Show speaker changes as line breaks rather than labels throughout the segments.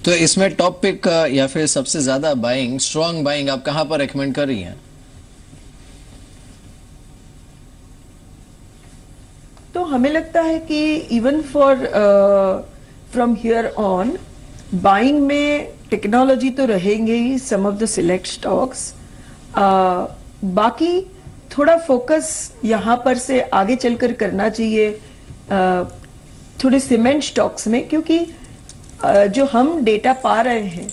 तो इसमें top pick या फिर सबसे ज्यादा बाइंग, स्ट्रॉन्ग बाइंग आप कहां पर रेकमेंड कर रही हैं?
तो हमें लगता है कि even for from here on buying में टेक्नोलॉजी तो रहेंगे ही, सम ऑफ द सिलेक्ट स्टॉक्स। बाकी थोड़ा फोकस यहाँ पर से आगे चलकर करना चाहिए थोड़े सीमेंट स्टॉक्स में, क्योंकि जो हम डेटा पा रहे हैं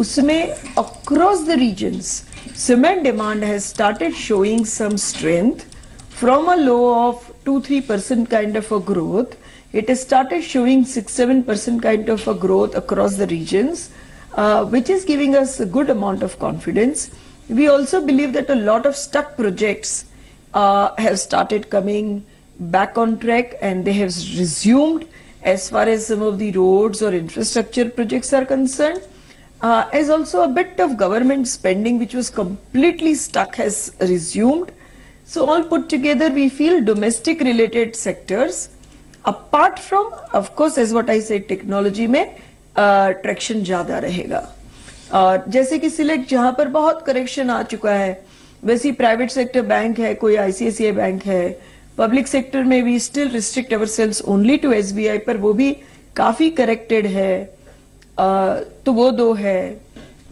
उसमें across the regions cement demand has started showing some strength from a low of 2-3% kind of a growth. It has started showing 6-7% kind of a growth across the regions, which is giving us a good amount of confidence. We also believe that a lot of stuck projects have started coming back on track, and they have resumed as far as some of the roads or infrastructure projects are concerned. As also a bit of government spending which was completely stuck has resumed. So all put together, we feel domestic related sectors, apart from, of course, as what I said, technology में traction ज्यादा रहेगा। और जैसे कि select जहां पर बहुत correction आ चुका है, वैसे ही प्राइवेट सेक्टर बैंक है, कोई ICICI बैंक है, पब्लिक सेक्टर में भी still restrict ourselves only to SBI, पर वो भी काफी करेक्टेड है। तो वो दो है।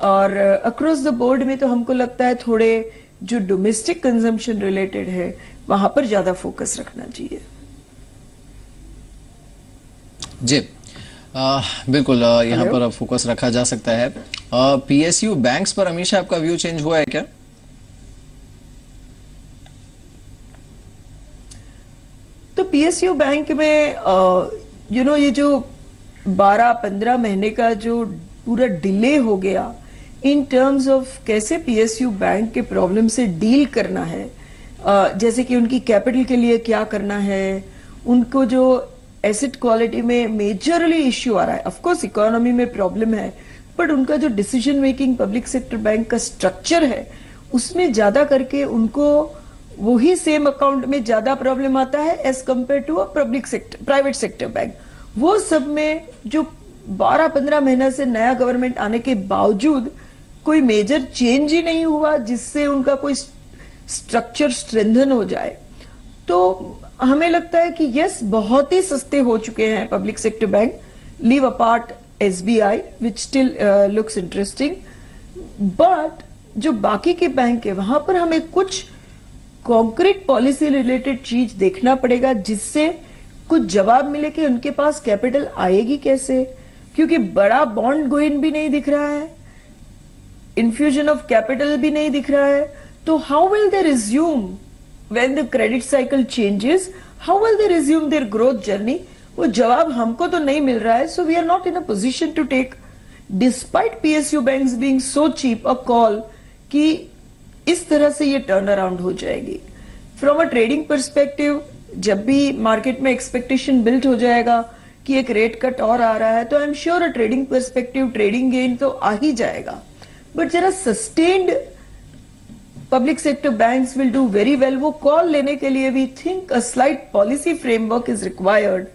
और अक्रॉस द बोर्ड में तो हमको लगता है थोड़े जो डोमेस्टिक कंजम्पशन रिलेटेड है वहां पर ज्यादा फोकस रखना चाहिए।
जी बिल्कुल, यहाँ पर फोकस रखा जा सकता है। PSU बैंक्स पर हमेशा आपका व्यू चेंज हुआ है क्या?
तो PSU बैंक में ये जो 12-15 महीने का जो पूरा डिले हो गया इन टर्म्स ऑफ कैसे PSU बैंक के प्रॉब्लम से डील करना है, जैसे कि उनकी कैपिटल के लिए क्या करना है, उनको जो एसेट क्वालिटी में मेजरली इश्यू आ रहा है, ऑफ कोर्स इकोनॉमी में प्रॉब्लम है, बट उनका जो decision making public sector bank का स्ट्रक्चर है उसमें ज्यादा करके उनको वही सेम अकाउंट में ज्यादा प्रॉब्लम आता है as compare to a public sector private sector bank. वो सब में जो 12-15 महीना से नया गवर्नमेंट आने के बावजूद कोई मेजर चेंज ही नहीं हुआ जिससे उनका कोई स्ट्रक्चर स्ट्रेंथन हो जाए। तो हमें लगता है कि यस, बहुत ही सस्ते हो चुके हैं public sector bank, leave apart SBI which still looks interesting, but जो बाकी के बैंक है वहां पर हमें कुछ कॉन्क्रीट पॉलिसी रिलेटेड चीज देखना पड़ेगा जिससे कुछ जवाब मिले कि उनके पास कैपिटल आएगी कैसे, क्योंकि बड़ा बॉन्ड गोइन भी नहीं दिख रहा है, इन्फ्यूजन ऑफ कैपिटल भी नहीं दिख रहा है। तो how will they resume when the credit cycle changes, how will they resume their growth journey? वो जवाब हमको तो नहीं मिल रहा है। So we are not in a position to take, despite PSU banks being so cheap, a call कि इस तरह से ये टर्न अराउंड हो जाएगी। फ्रॉम अ ट्रेडिंग परस्पेक्टिव, जब भी मार्केट में एक्सपेक्टेशन बिल्ड हो जाएगा कि एक रेट कट और आ रहा है, तो I am sure a trading perspective trading gain तो आ ही जाएगा, बट जरा sustained public sector banks will do very well. वो कॉल लेने के लिए we think a slight policy framework is required,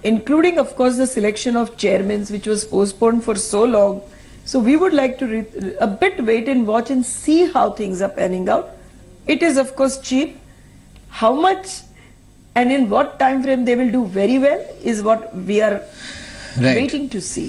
including of course the selection of chairman which was postponed for so long. So we would like to a bit wait and watch and see how things are panning out. It is of course cheap. How much and in what time frame they will do very well is what we are waiting to see.